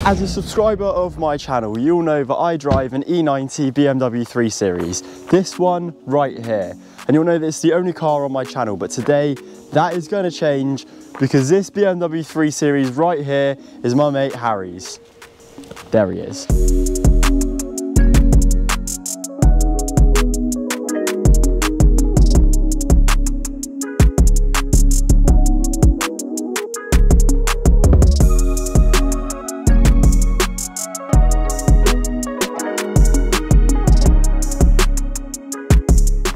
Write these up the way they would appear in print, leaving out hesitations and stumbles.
As a subscriber of my channel, you'll know that I drive an E90 BMW 3 Series. This one right here. And you'll know that it's the only car on my channel, but today that is going to change because this BMW 3 Series right here is my mate Harry's. There he is.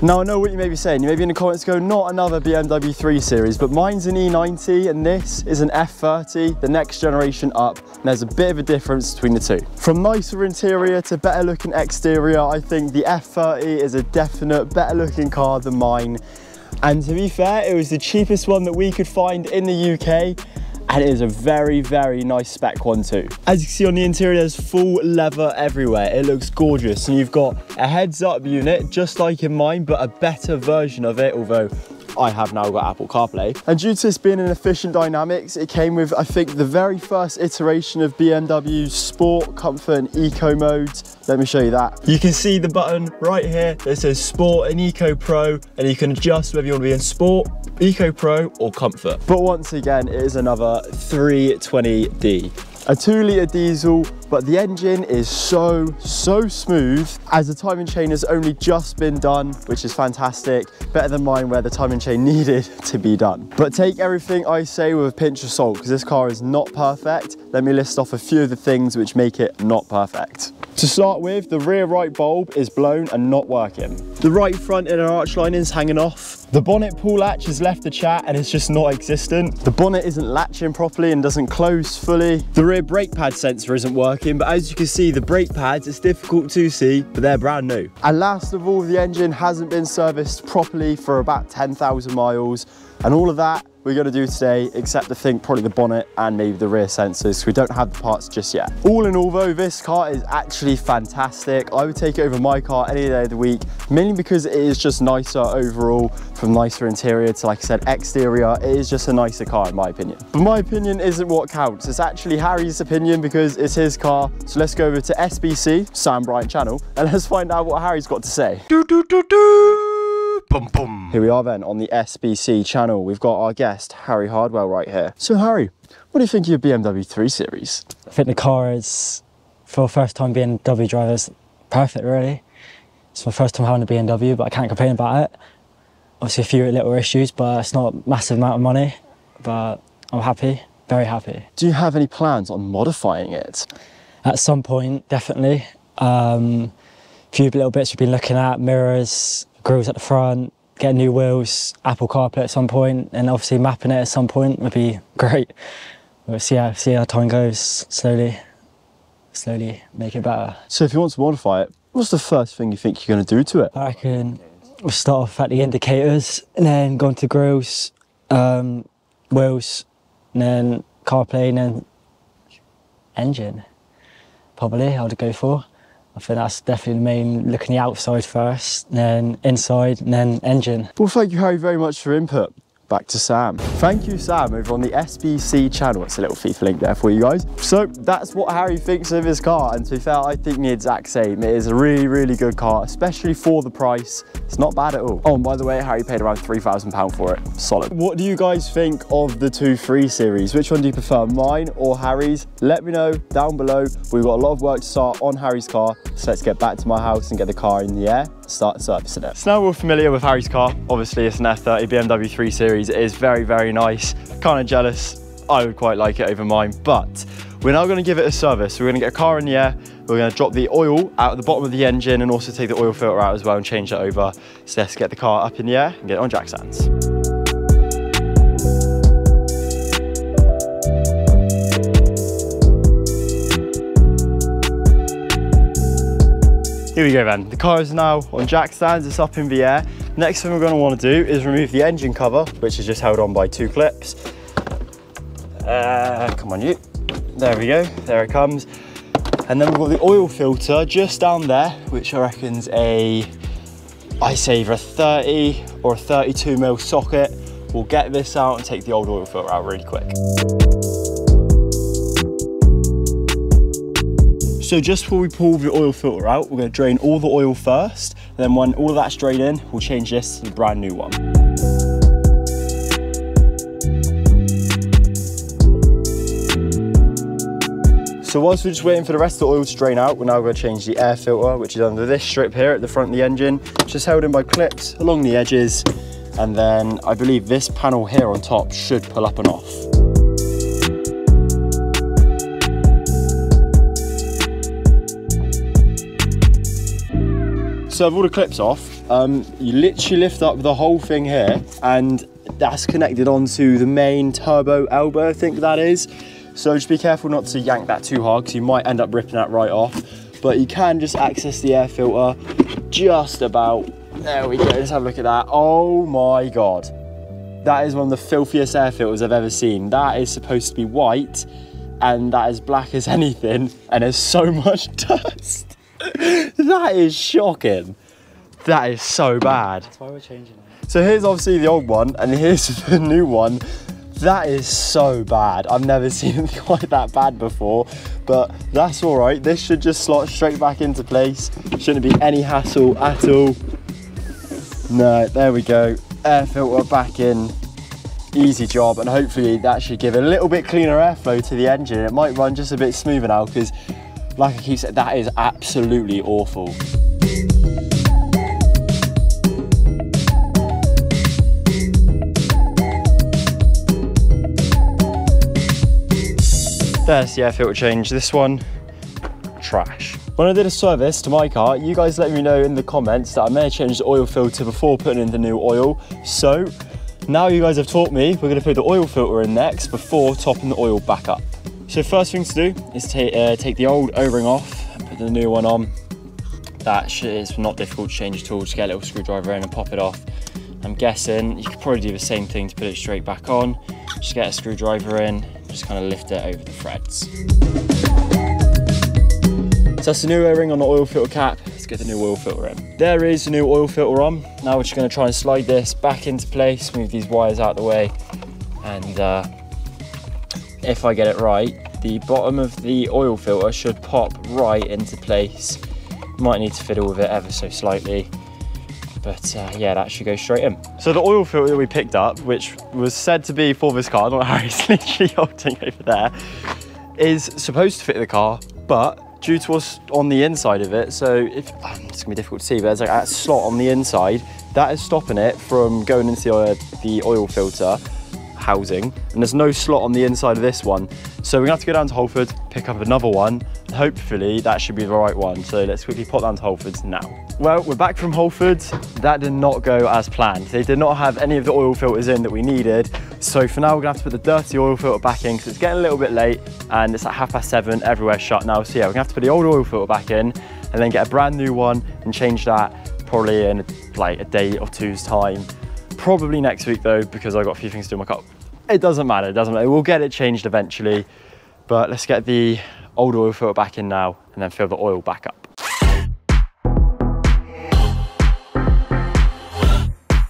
Now I know what you may be saying, you may be in the comments go, not another BMW 3 Series, but mine's an E90 and this is an F30, the next generation up, and there's a bit of a difference between the two. From nicer interior to better looking exterior, I think the F30 is a definite better looking car than mine. And to be fair, it was the cheapest one that we could find in the UK. And it is a very, very nice spec one too. As you can see on the interior, there's full leather everywhere. It looks gorgeous. And you've got a heads-up unit, just like in mine, but a better version of it, although I have now got Apple CarPlay. And due to this being an efficient dynamics, it came with, I think, the very first iteration of BMW's Sport, Comfort and Eco modes. Let me show you that. You can see the button right here that says Sport and Eco Pro, and you can adjust whether you want to be in Sport, Eco Pro or Comfort. But once again, it is another 320D. A 2-litre diesel, but the engine is so smooth, as the timing chain has only just been done, which is fantastic. Better than mine where the timing chain needed to be done. But take everything I say with a pinch of salt, because this car is not perfect. Let me list off a few of the things which make it not perfect. To start with, the rear right bulb is blown and not working. The right front inner arch lining is hanging off. The bonnet pull latch has left the chat and it's just not existent. The bonnet isn't latching properly and doesn't close fully. The rear brake pad sensor isn't working, but as you can see, the brake pads, it's difficult to see, but they're brand new. And last of all, the engine hasn't been serviced properly for about 10,000 miles. And all of that we're going to do today, except I think probably the bonnet and maybe the rear sensors. We don't have the parts just yet. All in all though, this car is actually fantastic. I would take it over my car any day of the week, mainly because it is just nicer overall, from nicer interior to, like I said, exterior. It is just a nicer car in my opinion. But my opinion isn't what counts. It's actually Harry's opinion because it's his car. So let's go over to SBC, Sam Bryant channel, and let's find out what Harry's got to say. Boom, boom. Here we are then on the SBC channel. We've got our guest, Harry Hardwell, right here. So Harry, what do you think of your BMW 3 Series? I think the car is, for a first time BMW drivers, perfect really. It's my first time having a BMW, but I can't complain about it. Obviously a few little issues, but it's not a massive amount of money, but I'm happy, very happy. Do you have any plans on modifying it? At some point, definitely. A few little bits we've been looking at, mirrors, grills at the front, getting new wheels, Apple CarPlay at some point, and obviously mapping it at some point would be great. We'll see how time goes, slowly make it better. So if you want to modify it, what's the first thing you think you're going to do to it? I reckon we'll start off at the indicators, and then go into grills, wheels, and then CarPlay, and then engine, probably I would go for. I think that's definitely the main, looking the outside first, then inside, and then engine. Well, thank you, Harry, very much for your input. Back to Sam. Thank you, Sam, over on the SBC channel. It's a little FIFA link there for you guys. So that's what Harry thinks of his car, and to be fair, I think the exact same. It is a really, really good car, especially for the price. It's not bad at all. Oh, and by the way, Harry paid around £3,000 for it. Solid. What do you guys think of the 2 3 Series? Which one do you prefer, mine or Harry's? Let me know down below. We've got a lot of work to start on Harry's car, so let's get back to my house and get the car in the air, start servicing it. So now we're familiar with Harry's car. Obviously, it's an F30 BMW 3 Series. It is very, very nice. Kind of jealous. I would quite like it over mine, but we're now going to give it a service. We're going to get a car in the air. We're going to drop the oil out at the bottom of the engine and also take the oil filter out as well and change that over. So let's get the car up in the air and get it on jack stands. Here we go then. The car is now on jack stands, it's up in the air. Next thing we're going to want to do is remove the engine cover, which is just held on by 2 clips. Come on you. There we go, there it comes. And then we've got the oil filter just down there, which I reckon's I say either a 30 or a 32mm socket. We'll get this out and take the old oil filter out really quick. So just before we pull the oil filter out, we're going to drain all the oil first. And then when all of that's drained in, we'll change this to the brand new one. So whilst we're just waiting for the rest of the oil to drain out, we're now going to change the air filter, which is under this strip here at the front of the engine, just held in by clips along the edges. And then I believe this panel here on top should pull up and off. So with all the clips off, you literally lift up the whole thing here, and that's connected onto the main turbo elbow, I think that is. So just be careful not to yank that too hard, because you might end up ripping that right off. But you can just access the air filter just about. There we go, let's have a look at that. Oh my God. That is one of the filthiest air filters I've ever seen. That is supposed to be white, and that is black as anything, and there's so much dust. That is shocking. That is so bad. That's why we're changing it. So here's obviously the old one, and here's the new one. That is so bad. I've never seen it quite that bad before, but that's all right. This should just slot straight back into place. Shouldn't be any hassle at all. No, there we go. Air filter back in. Easy job, and hopefully that should give a little bit cleaner airflow to the engine. It might run just a bit smoother now, because like I keep saying, that is absolutely awful. There's the air filter change. This one, trash. When I did a service to my car, you guys let me know in the comments that I may have changed the oil filter before putting in the new oil. So now you guys have taught me, we're going to put the oil filter in next before topping the oil back up. So first thing to do is take the old O-ring off and put the new one on. That is not difficult to change at all. Just get a little screwdriver in and pop it off. I'm guessing you could probably do the same thing to put it straight back on. Just get a screwdriver in, just kind of lift it over the threads. So that's the new O-ring on the oil filter cap. Let's get the new oil filter in. There is the new oil filter on. Now we're just going to try and slide this back into place, move these wires out of the way, and if I get it right, the bottom of the oil filter should pop right into place. Might need to fiddle with it ever so slightly, but yeah, that should go straight in. So the oil filter that we picked up, which was said to be for this car, not Harry's literally holding over there, is supposed to fit the car, but due to what's on the inside of it, so if it's gonna be difficult to see, but there's like a slot on the inside that is stopping it from going into the oil filter housing, and there's no slot on the inside of this one. So we're gonna have to go down to Holford, pick up another one, and hopefully that should be the right one. So let's quickly pop down to Holford's now. Well, we're back from Holford. That did not go as planned. They did not have any of the oil filters in that we needed. So for now, we're gonna have to put the dirty oil filter back in, because it's getting a little bit late and it's like 7:30, everywhere's shut now. So yeah, we're gonna have to put the old oil filter back in and then get a brand new one and change that probably in like a day or two's time. Probably next week though, because I've got a few things to do in my car. It doesn't matter, it doesn't matter. We'll get it changed eventually, but let's get the old oil filter back in now and then fill the oil back up.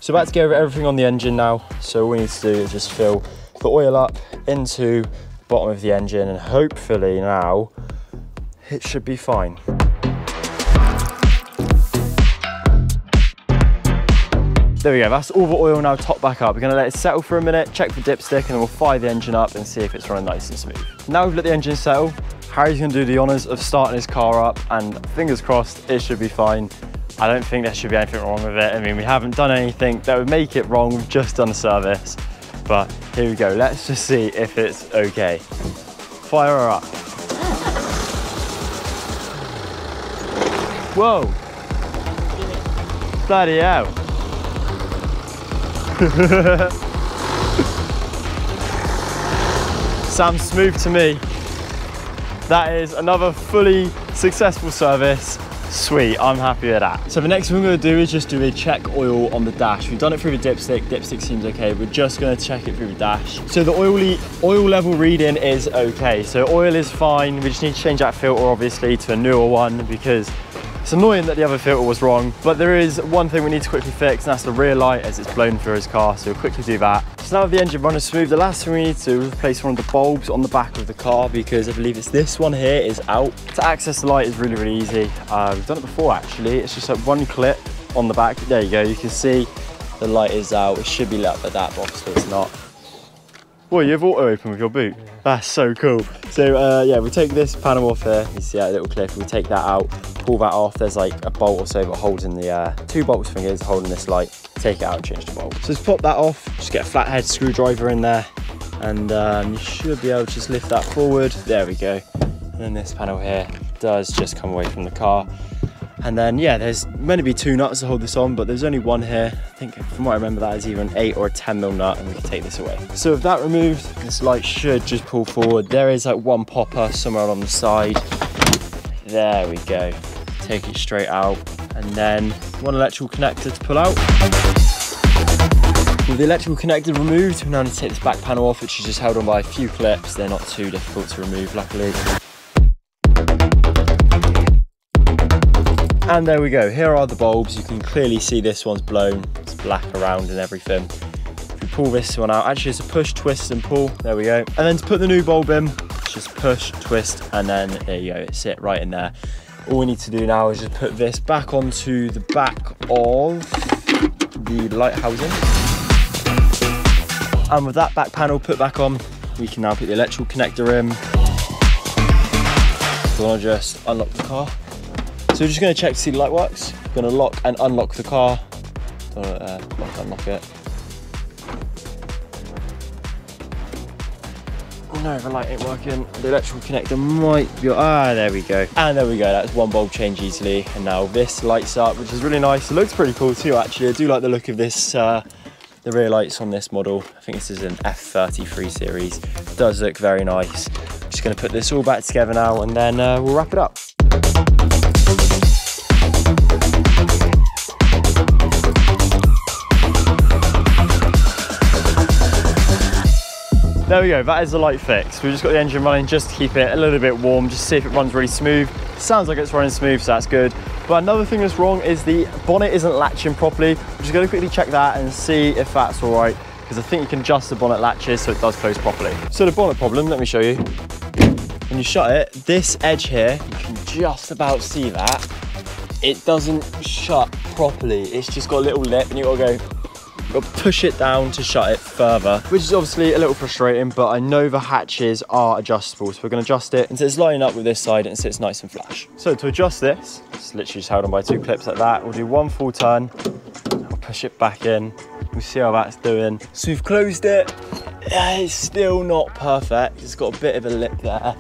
So back to go over everything on the engine now. So all we need to do is just fill the oil up into the bottom of the engine, and hopefully now it should be fine. There we go, that's all the oil now topped back up. We're gonna let it settle for a minute, check for dipstick, and then we'll fire the engine up and see if it's running nice and smooth. Now we've let the engine settle, Harry's gonna do the honors of starting his car up, and fingers crossed, it should be fine. I don't think there should be anything wrong with it. I mean, we haven't done anything that would make it wrong, we've just done a service. But here we go, let's just see if it's okay. Fire her up. Whoa. Bloody hell. Sounds smooth to me. That is another fully successful service. Sweet, I'm happy with that. So the next thing we're gonna do is just do a check oil on the dash. We've done it through the dipstick. Dipstick seems okay. We're just gonna check it through the dash. So the oil level reading is okay. So oil is fine. We just need to change that filter obviously to a newer one, because It's annoying that the other filter was wrong, but there is one thing we need to quickly fix, and that's the rear light as it's blown through his car, so we'll quickly do that. So now with the engine running smooth, the last thing we need to do is replace one of the bulbs on the back of the car, because I believe it's this one here is out. To access the light is really, really easy. We've done it before actually. It's just like one clip on the back. There you go, you can see the light is out. It should be lit up like that, but obviously it's not. Well, you have auto open with your boot. Yeah. That's so cool. So yeah, we take this panel off here. You see that little clip, we take that out, pull that off. There's like a bolt or so that holds in the, 2 bolts fingers holding this light. Take it out and change the bolt. So just pop that off, just get a flathead screwdriver in there, and you should be able to just lift that forward. There we go. And then this panel here does just come away from the car. And then, yeah, there's meant to be 2 nuts to hold this on, but there's only one here. I think, from what I remember, that is either an 8 or a 10mm nut, and we can take this away. So with that removed, this light should just pull forward. There is like one popper somewhere on the side. There we go. Take it straight out, and then one electrical connector to pull out. With the electrical connector removed, we now need to take this back panel off, which is just held on by a few clips. They're not too difficult to remove, luckily. And there we go, here are the bulbs. You can clearly see this one's blown, it's black around and everything. If we pull this one out, actually it's a push, twist and pull, there we go. And then to put the new bulb in, it's just push, twist, and then there you go, it's it right in there. All we need to do now is just put this back onto the back of the light housing. And with that back panel put back on, we can now put the electrical connector in. So I'll just unlock the car. So we're just going to check to see the light works. We're going to lock and unlock the car. Unlock it. No, the light ain't working. The electrical connector might be, there we go. And there we go, that's one bulb change easily. And now this lights up, which is really nice. It looks pretty cool too, actually. I do like the look of this, the rear lights on this model. I think this is an F33 series. It does look very nice. I'm just going to put this all back together now, and then we'll wrap it up. There we go, that is the light fix. We've just got the engine running just to keep it a little bit warm, just to see if it runs really smooth. Sounds like it's running smooth, so that's good. But another thing that's wrong is the bonnet isn't latching properly. We're just going to quickly check that and see if that's all right, because I think you can adjust the bonnet latches so it does close properly. So the bonnet problem, let me show you. When you shut it, this edge here, you can just about see that. It doesn't shut properly. It's just got a little lip, and you've got to go, push it down to shut it further, which is obviously a little frustrating, but I know the hatches are adjustable, so we're going to adjust it until it's lining up with this side and so it's nice and flush. So to adjust this, it's literally just held on by 2 clips like that. We'll do 1 full turn, I'll push it back in, we'll see how that's doing. So we've closed it. It's still not perfect, it's got a bit of a lip there,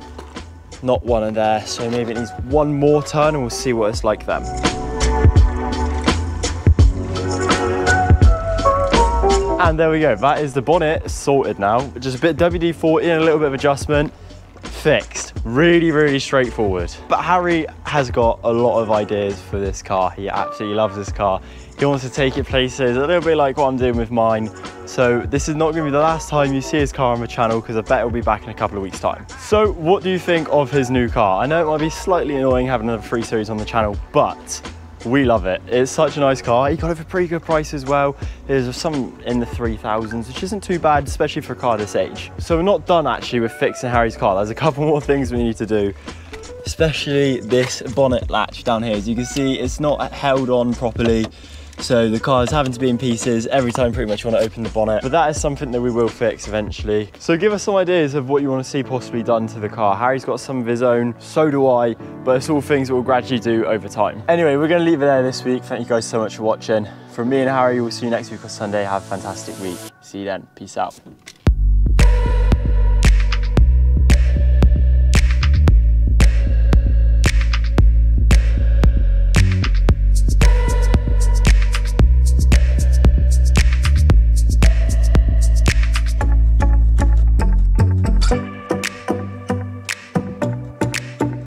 not one in there, so maybe it needs 1 more turn and we'll see what it's like then. And there we go, that is the bonnet sorted now. Just a bit WD-40 and a little bit of adjustment, fixed. Really, really straightforward. But Harry has got a lot of ideas for this car. He absolutely loves this car. He wants to take it places, a little bit like what I'm doing with mine. So this is not gonna be the last time you see his car on the channel, because I bet it'll be back in a couple of weeks' time. So what do you think of his new car? I know it might be slightly annoying having another 3 Series on the channel, but we love it. It's such a nice car. He got it for a pretty good price as well. There's some in the 3000s, which isn't too bad, especially for a car this age. So we're not done actually with fixing Harry's car. There's a couple more things we need to do, especially this bonnet latch down here. As you can see, it's not held on properly. So the car is having to be in pieces every time pretty much you want to open the bonnet. But that is something that we will fix eventually. So give us some ideas of what you want to see possibly done to the car. Harry's got some of his own, so do I, but it's all things that we'll gradually do over time. Anyway, we're going to leave it there this week. Thank you guys so much for watching. From me and Harry, we'll see you next week on Sunday. Have a fantastic week. See you then. Peace out.